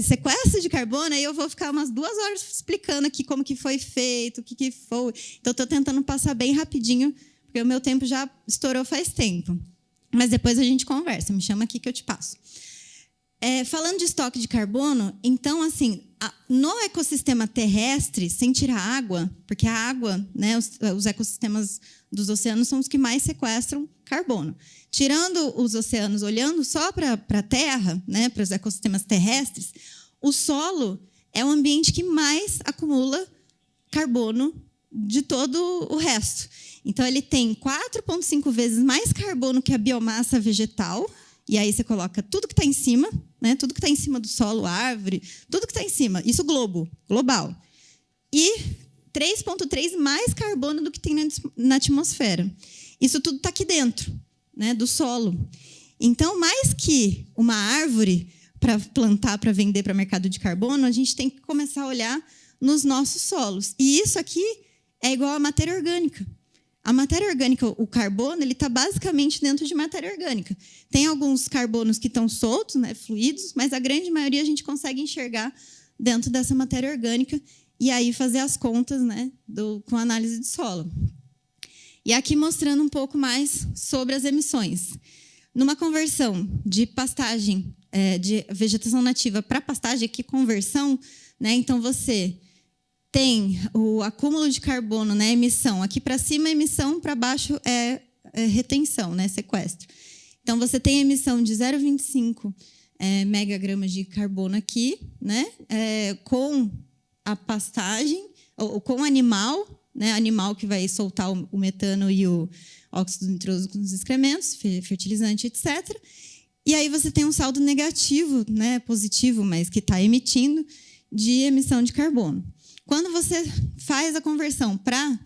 sequestro de carbono, aí eu vou ficar umas 2 horas explicando aqui como que foi feito, o que foi. Então, estou tentando passar bem rapidinho porque o meu tempo já estourou faz tempo. Mas depois a gente conversa, me chama aqui que eu te passo. Falando de estoque de carbono, então, assim, no ecossistema terrestre, sem tirar água, porque a água, né, os ecossistemas dos oceanos são os que mais sequestram carbono. Tirando os oceanos, olhando só para a Terra, né, para os ecossistemas terrestres, o solo é o ambiente que mais acumula carbono de todo o resto. Então, ele tem 4,5 vezes mais carbono que a biomassa vegetal, e aí você coloca tudo que está em cima, né? Tudo que está em cima do solo, árvore, tudo que está em cima, isso global. E 3,3 mais carbono do que tem na atmosfera. Isso tudo está aqui dentro, né, do solo. Então, mais que uma árvore para plantar, para vender para mercado de carbono, a gente tem que começar a olhar nos nossos solos. E isso aqui é igual à matéria orgânica. A matéria orgânica, o carbono, ele está basicamente dentro de matéria orgânica. Tem alguns carbonos que estão soltos, né, fluidos, mas a grande maioria a gente consegue enxergar dentro dessa matéria orgânica e aí fazer as contas, né, com a análise de solo. E aqui mostrando um pouco mais sobre as emissões. Numa conversão de pastagem, de vegetação nativa para pastagem, que conversão, né, então você tem o acúmulo de carbono, né, emissão. Aqui para cima é emissão, para baixo é retenção, né, sequestro. Então, você tem a emissão de 0,25 megagramas de carbono aqui, né, com a pastagem, ou com o animal, né, animal que vai soltar o metano e o óxido nitroso nos excrementos, fertilizante, etc. E aí você tem um saldo negativo, né, positivo, mas que está emitindo, de emissão de carbono. Quando você faz a conversão para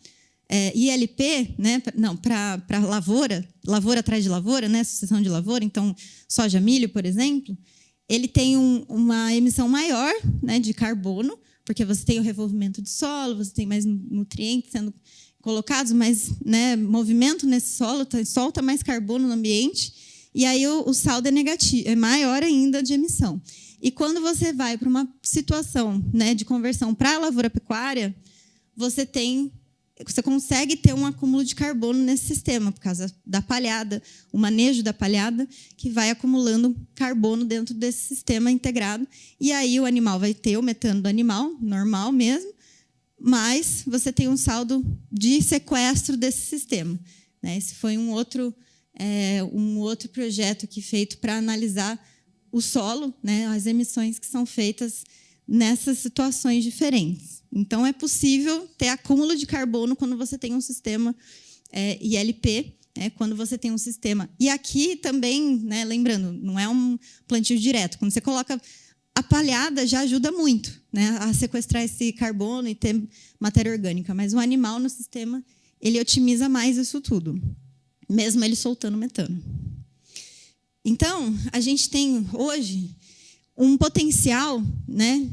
ILP, né, para lavoura atrás de lavoura, né, sucessão de lavoura, então soja, milho, por exemplo, ele tem uma emissão maior, né, de carbono, porque você tem o revolvimento de solo, você tem mais nutrientes sendo colocados, mais, né, movimento nesse solo, solta mais carbono no ambiente, e aí o saldo é negativo, é maior ainda de emissão. E quando você vai para uma situação, né, de conversão para a lavoura pecuária, você consegue ter um acúmulo de carbono nesse sistema, por causa da palhada, o manejo da palhada, que vai acumulando carbono dentro desse sistema integrado. E aí o animal vai ter o metano do animal, normal mesmo, mas você tem um saldo de sequestro desse sistema. Esse foi um outro projeto aqui feito para analisar o solo, né, as emissões que são feitas nessas situações diferentes. Então, é possível ter acúmulo de carbono quando você tem um sistema ILP, quando você tem um sistema... E aqui também, né, lembrando, não é um plantio direto. Quando você coloca a palhada, já ajuda muito, né, a sequestrar esse carbono e ter matéria orgânica. Mas o animal no sistema, ele otimiza mais isso tudo, mesmo ele soltando metano. Então, a gente tem hoje um potencial, né,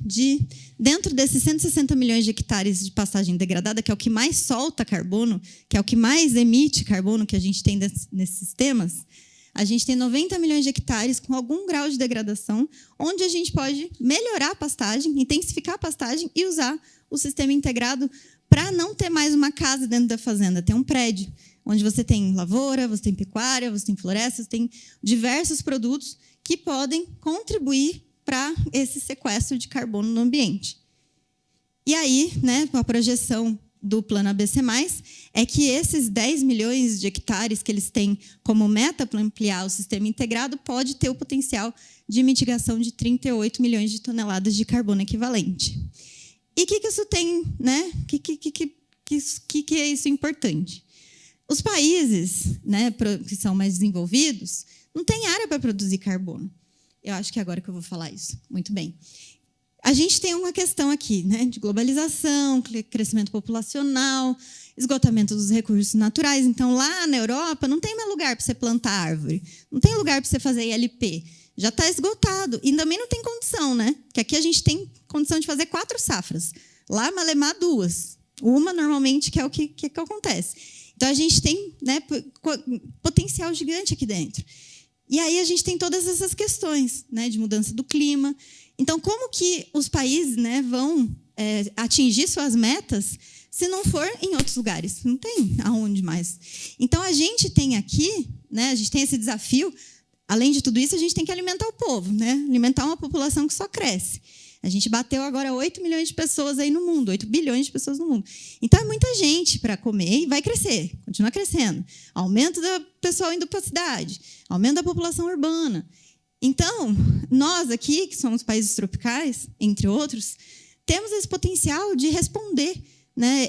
dentro desses 160 milhões de hectares de pastagem degradada, que é o que mais solta carbono, que é o que mais emite carbono que a gente tem nesses sistemas, a gente tem 90 milhões de hectares com algum grau de degradação, onde a gente pode melhorar a pastagem, intensificar a pastagem e usar o sistema integrado para não ter mais uma casa dentro da fazenda, ter um prédio, onde você tem lavoura, você tem pecuária, você tem floresta, você tem diversos produtos que podem contribuir para esse sequestro de carbono no ambiente. E aí, né, a projeção do Plano ABC+, é que esses 10 milhões de hectares que eles têm como meta para ampliar o sistema integrado pode ter o potencial de mitigação de 38 milhões de toneladas de carbono equivalente. E o que isso tem, né? Que é isso importante? Os países, né, que são mais desenvolvidos não têm área para produzir carbono. Eu acho que é agora que eu vou falar isso. Muito bem. A gente tem uma questão aqui, né, de globalização, crescimento populacional, esgotamento dos recursos naturais. Então, lá na Europa, não tem mais lugar para você plantar árvore, não tem lugar para você fazer ILP. Já está esgotado. E também não tem condição, né? Porque aqui a gente tem condição de fazer 4 safras. Lá, malemar, 2. Uma, normalmente, que é o que acontece. Então, a gente tem, né, potencial gigante aqui dentro. E aí a gente tem todas essas questões, né, de mudança do clima. Então, como que os países, né, vão atingir suas metas se não for em outros lugares. Não tem aonde mais. Então, a gente tem aqui, né, a gente tem esse desafio. Além de tudo isso, a gente tem que alimentar o povo, né? Alimentar uma população que só cresce. A gente bateu agora 8 milhões de pessoas aí no mundo, 8 bilhões de pessoas no mundo. Então, é muita gente para comer e vai crescer, continua crescendo. Aumento do pessoal indo para a cidade, aumento da população urbana. Então, nós aqui, que somos países tropicais, entre outros, temos esse potencial de responder, né,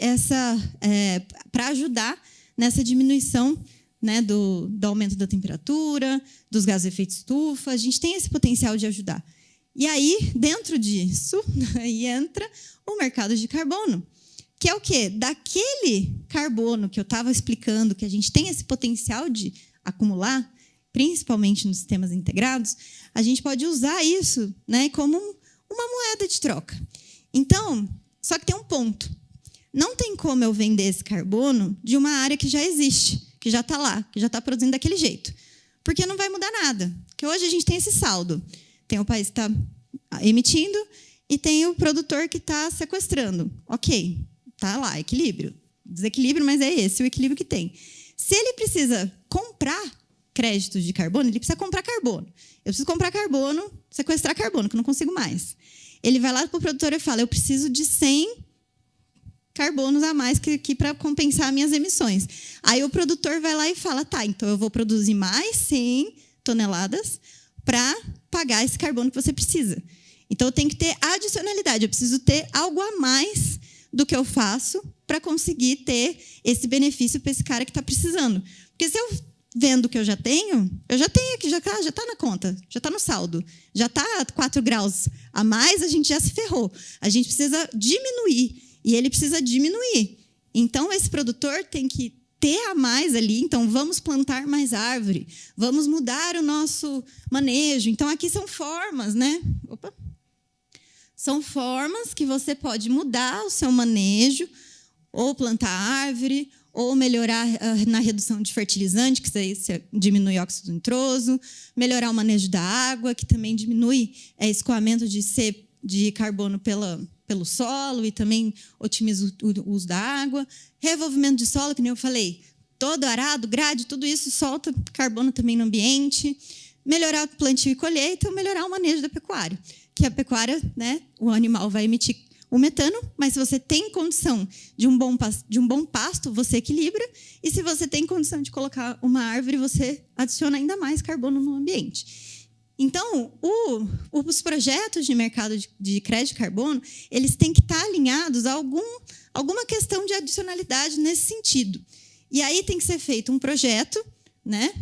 para ajudar nessa diminuição, né, do aumento da temperatura, dos gases de efeito estufa. A gente tem esse potencial de ajudar. E aí, dentro disso, aí entra o mercado de carbono, que é o quê? Daquele carbono que eu estava explicando, que a gente tem esse potencial de acumular, principalmente nos sistemas integrados, a gente pode usar isso, né, como uma moeda de troca. Então, só que tem um ponto. Não tem como eu vender esse carbono de uma área que já existe, que já está lá, que já está produzindo daquele jeito. Porque não vai mudar nada. Porque hoje a gente tem esse saldo. Tem o país que está emitindo e tem o produtor que está sequestrando. Ok, está lá, equilíbrio. Desequilíbrio, mas é esse o equilíbrio que tem. Se ele precisa comprar créditos de carbono, ele precisa comprar carbono. Eu preciso comprar carbono, sequestrar carbono, que eu não consigo mais. Ele vai lá para o produtor e fala, eu preciso de 100 carbonos a mais aqui para compensar minhas emissões. Aí o produtor vai lá e fala, tá, então eu vou produzir mais 100 toneladas para pagar esse carbono que você precisa. Então, eu tenho que ter adicionalidade. Eu preciso ter algo a mais do que eu faço para conseguir ter esse benefício para esse cara que está precisando. Porque se eu vendo o que eu já tenho aqui, já está na conta, já está no saldo, já está a 4 graus a mais, a gente já se ferrou. A gente precisa diminuir. E ele precisa diminuir. Então, esse produtor tem que ter a mais ali. Então, vamos plantar mais árvore. Vamos mudar o nosso manejo. Então, aqui são formas, né? Opa. São formas que você pode mudar o seu manejo, ou plantar árvore, ou melhorar na redução de fertilizante, que você diminui o óxido nitroso, melhorar o manejo da água, que também diminui escoamento de carbono pelo solo e também otimiza o uso da água. Revolvimento de solo, que nem eu falei, todo arado, grade, tudo isso solta carbono também no ambiente. Melhorar o plantio e colheita, melhorar o manejo da pecuária. Que a pecuária, né, o animal vai emitir o metano, mas se você tem condição de um bom pasto, você equilibra. E se você tem condição de colocar uma árvore, você adiciona ainda mais carbono no ambiente. Então, os projetos de mercado de crédito de carbono, eles têm que estar alinhados a alguma questão de adicionalidade nesse sentido. E aí tem que ser feito um projeto, né?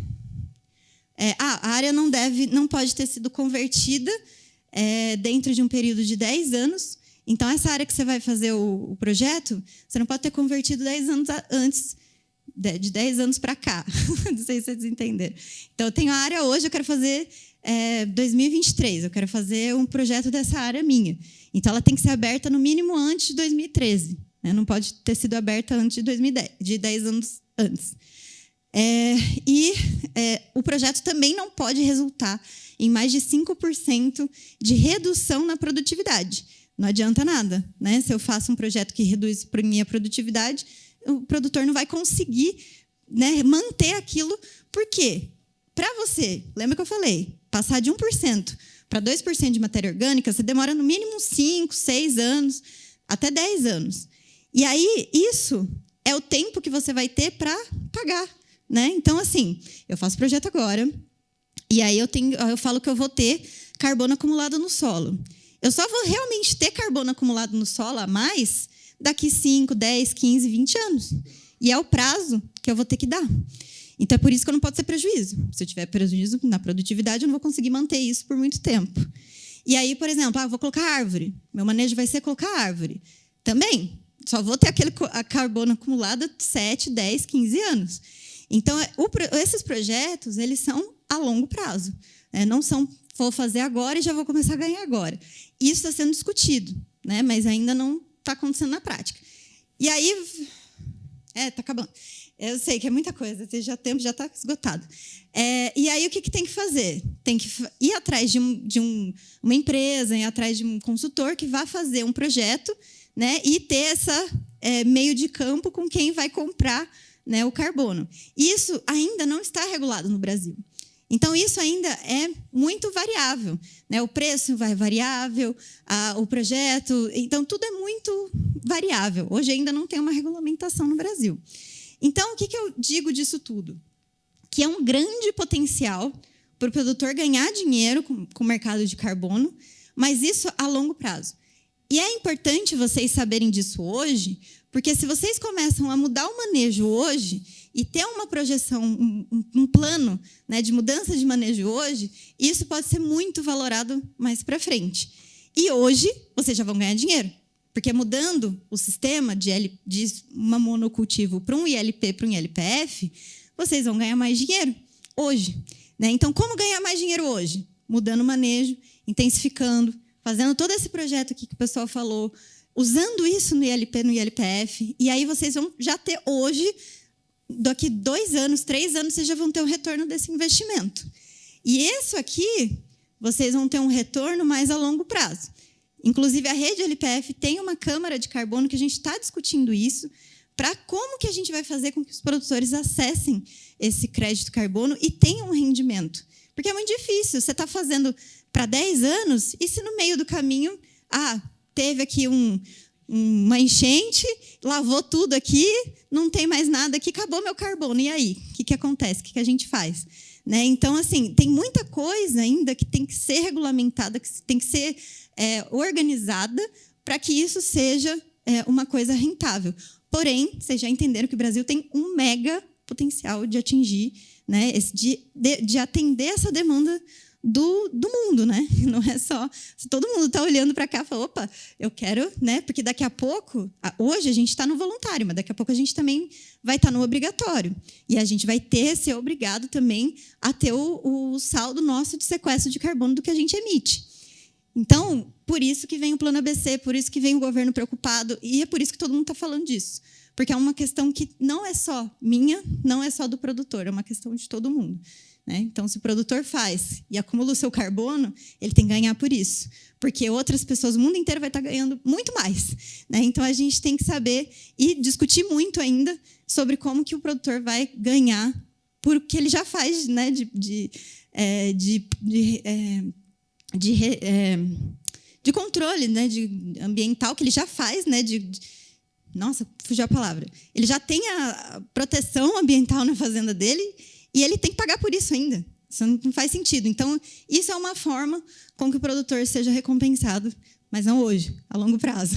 A área não pode ter sido convertida dentro de um período de 10 anos. Então, essa área que você vai fazer o projeto, você não pode ter convertido 10 anos antes, de 10 anos para cá. Não sei se vocês entenderam. Então, eu tenho a área hoje, eu quero fazer 2023, eu quero fazer um projeto dessa área minha. Então, ela tem que ser aberta no mínimo antes de 2013. Né? Não pode ter sido aberta antes de 2010, de 10 anos antes. O projeto também não pode resultar em mais de 5% de redução na produtividade. Não adianta nada. Né? Se eu faço um projeto que reduz a minha produtividade, o produtor não vai conseguir, né, manter aquilo. Por quê? Para você, lembra que eu falei, passar de 1% para 2% de matéria orgânica, você demora no mínimo 5, 6 anos, até 10 anos. E aí, isso é o tempo que você vai ter para pagar. Né? Então, assim, eu faço projeto agora, e aí eu falo que eu vou ter carbono acumulado no solo. Eu só vou realmente ter carbono acumulado no solo a mais daqui 5, 10, 15, 20 anos. E é o prazo que eu vou ter que dar. Então, é por isso que eu não posso ter prejuízo. Se eu tiver prejuízo na produtividade, eu não vou conseguir manter isso por muito tempo. E aí, por exemplo, eu vou colocar árvore. Meu manejo vai ser colocar árvore. Também, só vou ter aquele carbono acumulado 7, 10, 15 anos. Então, esses projetos, eles são a longo prazo. Não são, vou fazer agora e já vou começar a ganhar agora. Isso está sendo discutido, né? Mas ainda não está acontecendo na prática. E aí... está acabando. Eu sei que é muita coisa, o tempo já está esgotado. E aí, o que tem que fazer? Tem que ir atrás de uma empresa, ir atrás de um consultor que vá fazer um projeto, né, e ter meio de campo com quem vai comprar, né, o carbono. Isso ainda não está regulado no Brasil. Então, isso ainda é muito variável, né? O preço vai variável, o projeto... Então, tudo é muito variável. Hoje ainda não tem uma regulamentação no Brasil. Então, o que eu digo disso tudo? Que é um grande potencial para o produtor ganhar dinheiro com o mercado de carbono, mas isso a longo prazo. E é importante vocês saberem disso hoje, porque se vocês começam a mudar o manejo hoje e ter uma projeção, um plano, né, de mudança de manejo hoje, isso pode ser muito valorado mais para frente. E hoje vocês já vão ganhar dinheiro, porque mudando o sistema de uma monocultivo para um ILP, para um ILPF, vocês vão ganhar mais dinheiro hoje, né? Então, como ganhar mais dinheiro hoje? Mudando o manejo, intensificando, fazendo todo esse projeto aqui que o pessoal falou, usando isso no ILP, no ILPF, e aí vocês vão já ter hoje, daqui 2 anos, 3 anos, vocês já vão ter um retorno desse investimento. E isso aqui, vocês vão ter um retorno mais a longo prazo. Inclusive, a rede LPF tem uma câmara de carbono que a gente está discutindo isso, para como que a gente vai fazer com que os produtores acessem esse crédito carbono e tenham um rendimento. Porque é muito difícil, você está fazendo para 10 anos, e se no meio do caminho, teve aqui uma enchente, lavou tudo aqui, não tem mais nada aqui, acabou meu carbono. E aí? O que acontece? O que a gente faz? Né? Então, assim, tem muita coisa ainda que tem que ser regulamentada, que tem que ser organizada para que isso seja uma coisa rentável. Porém, vocês já entenderam que o Brasil tem um mega potencial de atingir, né, de atender essa demanda do mundo, né? Não é só... Se todo mundo está olhando para cá e fala, opa, eu quero... Né? Porque daqui a pouco... Hoje a gente está no voluntário, mas daqui a pouco a gente também vai estar no obrigatório. E a gente vai ser obrigado também a ter o saldo nosso de sequestro de carbono do que a gente emite. Então, por isso que vem o Plano ABC, por isso que vem o governo preocupado, e é por isso que todo mundo está falando disso. Porque é uma questão que não é só minha, não é só do produtor, é uma questão de todo mundo. Então, se o produtor faz e acumula o seu carbono, ele tem que ganhar por isso. Porque outras pessoas, o mundo inteiro vai estar ganhando muito mais. Então, a gente tem que saber e discutir muito ainda sobre como que o produtor vai ganhar por o que ele já faz, né, de controle, né, de ambiental, que ele já faz, né, nossa, fugiu a palavra. Ele já tem a proteção ambiental na fazenda dele, e ele tem que pagar por isso ainda. Isso não faz sentido. Então, isso é uma forma com que o produtor seja recompensado, mas não hoje, a longo prazo.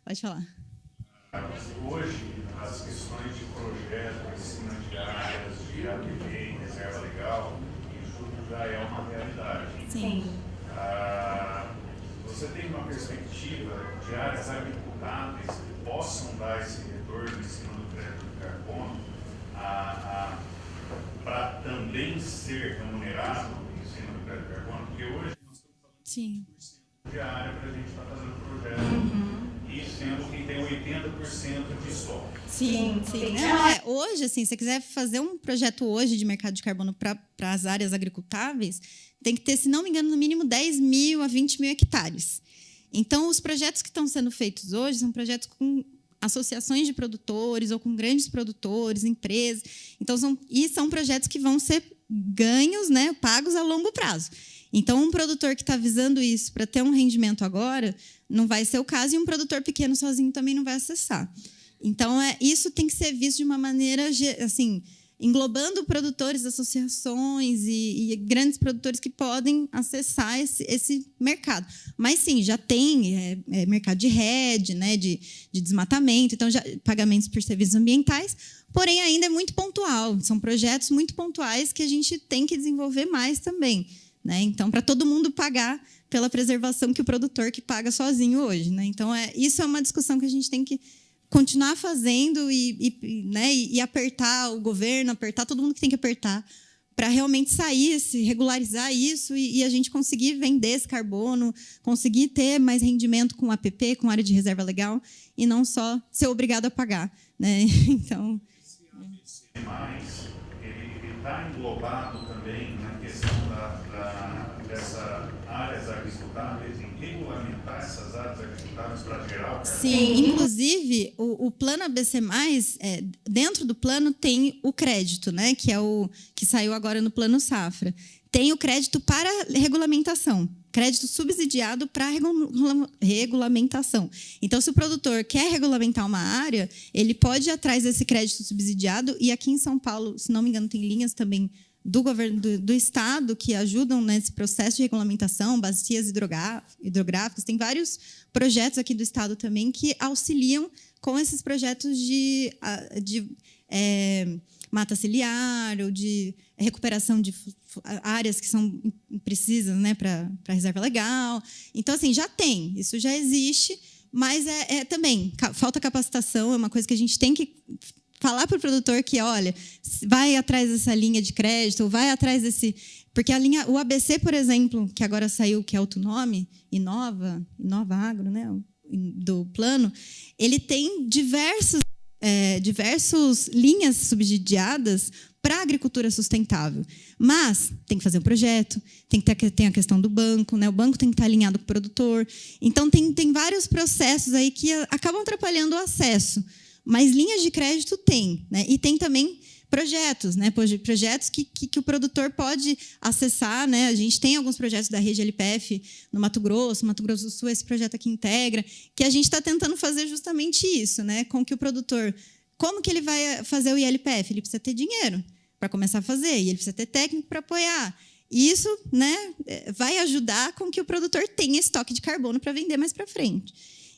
Pode falar. Hoje, as questões de projeto, ensino de áreas, de APP, reserva legal, isso já é uma realidade. Sim. Você tem uma perspectiva de áreas agricultáveis que possam dar esse retorno em cima do crédito de carbono para também ser remunerado em cima do crédito de carbono? Porque hoje nós estamos falando de 100% de área para a gente estar fazendo o projeto, e sendo que tem 80% de sol. Sim. Hoje, assim, se você quiser fazer um projeto hoje de mercado de carbono para as áreas agricultáveis, tem que ter, se não me engano, no mínimo 10 mil a 20 mil hectares. Então, os projetos que estão sendo feitos hoje são projetos com associações de produtores ou com grandes produtores, empresas. Então, são projetos que vão ser ganhos, né, pagos a longo prazo. Então, um produtor que está visando isso para ter um rendimento agora, não vai ser o caso, e um produtor pequeno sozinho também não vai acessar. Então, isso tem que ser visto de uma maneira, assim, englobando produtores, associações e grandes produtores que podem acessar esse mercado. Mas, sim, já tem mercado de rede, né, de desmatamento, então, já pagamentos por serviços ambientais, porém, ainda é muito pontual. São projetos muito pontuais que a gente tem que desenvolver mais também. Né? Então, para todo mundo pagar pela preservação que o produtor que paga sozinho hoje. Né? Então, isso é uma discussão que a gente tem que continuar fazendo e apertar o governo, apertar todo mundo que tem que apertar para realmente sair, regularizar isso e a gente conseguir vender esse carbono, conseguir ter mais rendimento com APP, com área de reserva legal, e não só ser obrigado a pagar. Né? Então... Esse ABC+, ele está englobado também na questão dessas áreas agricultáveis, em regulamentar essas áreas agricultáveis para geral? Sim, inclusive o plano ABC+, dentro do plano tem o crédito, né, que é o que saiu agora no plano Safra. Tem o crédito para regulamentação, crédito subsidiado para regulamentação. Então, se o produtor quer regulamentar uma área, ele pode ir atrás desse crédito subsidiado, e aqui em São Paulo, se não me engano, tem linhas também do governo do estado que ajudam nesse processo de regulamentação, bacias hidrográficas. Tem vários projetos aqui do estado também que auxiliam com esses projetos de mata ciliar ou de recuperação de áreas que são precisas, né, para reserva legal. Então, assim, já tem, isso já existe, mas também falta capacitação, é uma coisa que a gente tem que falar para o produtor que, olha, vai atrás dessa linha de crédito, ou vai atrás desse... Porque o ABC, por exemplo, que agora saiu, que é outro nome, Inova Agro, né, do plano, ele tem diversas linhas subsidiadas para a agricultura sustentável. Mas tem que fazer um projeto, tem a questão do banco, né? O banco tem que estar alinhado com o produtor. Então, tem vários processos aí que acabam atrapalhando o acesso. Mas linhas de crédito tem, né? E tem também projetos, né? Projetos que o produtor pode acessar, né? A gente tem alguns projetos da rede LPF no Mato Grosso do Sul, esse projeto aqui integra, que a gente está tentando fazer justamente isso, né? Com que o produtor... Como que ele vai fazer o ILPF? Ele precisa ter dinheiro para começar a fazer, e ele precisa ter técnico para apoiar. E isso, né, vai ajudar com que o produtor tenha estoque de carbono para vender mais para frente.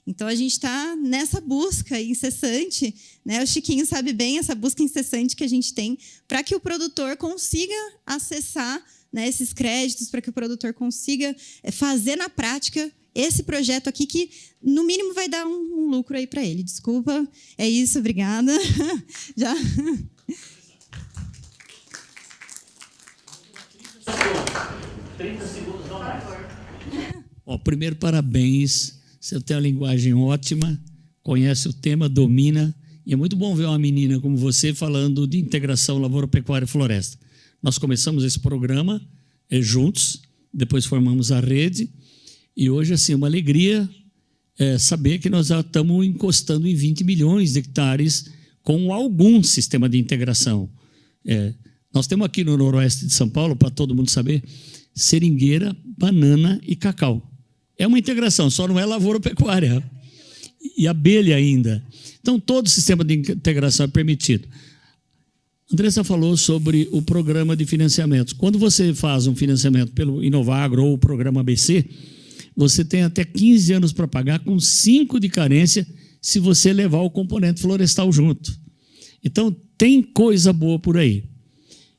Então, a gente está nessa busca incessante, né? O Chiquinho sabe bem essa busca incessante que a gente tem para que o produtor consiga acessar, né, esses créditos, para que o produtor consiga fazer na prática esse projeto aqui que, no mínimo, vai dar um lucro aí para ele. Desculpa, é isso, obrigada. Já. 30 segundos, não mais. Primeiro, parabéns. Você tem uma linguagem ótima, conhece o tema, domina. E é muito bom ver uma menina como você falando de integração lavoura, pecuária e floresta. Nós começamos esse programa juntos, depois formamos a rede. E hoje, assim, uma alegria saber que nós já estamos encostando em 20 milhões de hectares com algum sistema de integração. Nós temos aqui no noroeste de São Paulo, para todo mundo saber, seringueira, banana e cacau. É uma integração, só não é lavoura-pecuária. E abelha ainda. Então, todo sistema de integração é permitido. Andressa falou sobre o programa de financiamento. Quando você faz um financiamento pelo Inovagro ou o programa ABC, você tem até 15 anos para pagar, com 5 de carência, se você levar o componente florestal junto. Então, tem coisa boa por aí.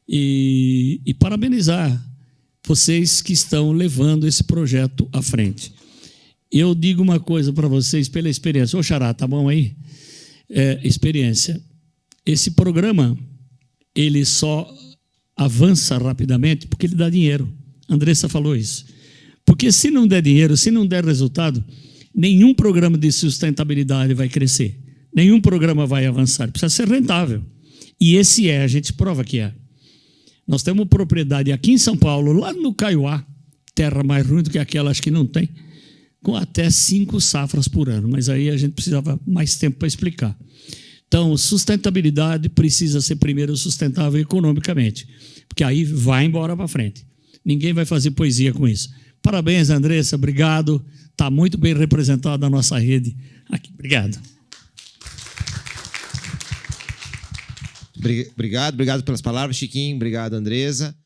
E parabenizar vocês que estão levando esse projeto à frente. Eu digo uma coisa para vocês pela experiência. Ô, Xará, tá bom aí? Experiência. Esse programa, ele só avança rapidamente porque ele dá dinheiro. A Andressa falou isso. Porque se não der dinheiro, se não der resultado, nenhum programa de sustentabilidade vai crescer. Nenhum programa vai avançar. Precisa ser rentável. E esse a gente prova que é. Nós temos propriedade aqui em São Paulo, lá no Caiuá, terra mais ruim do que aquela, acho que não tem, com até 5 safras por ano. Mas aí a gente precisava mais tempo para explicar. Então, sustentabilidade precisa ser primeiro sustentável economicamente, porque aí vai embora para frente. Ninguém vai fazer poesia com isso. Parabéns, Andressa, obrigado. Está muito bem representada a nossa rede aqui. Obrigado. Obrigado pelas palavras, Chiquinho. Obrigado, Andressa.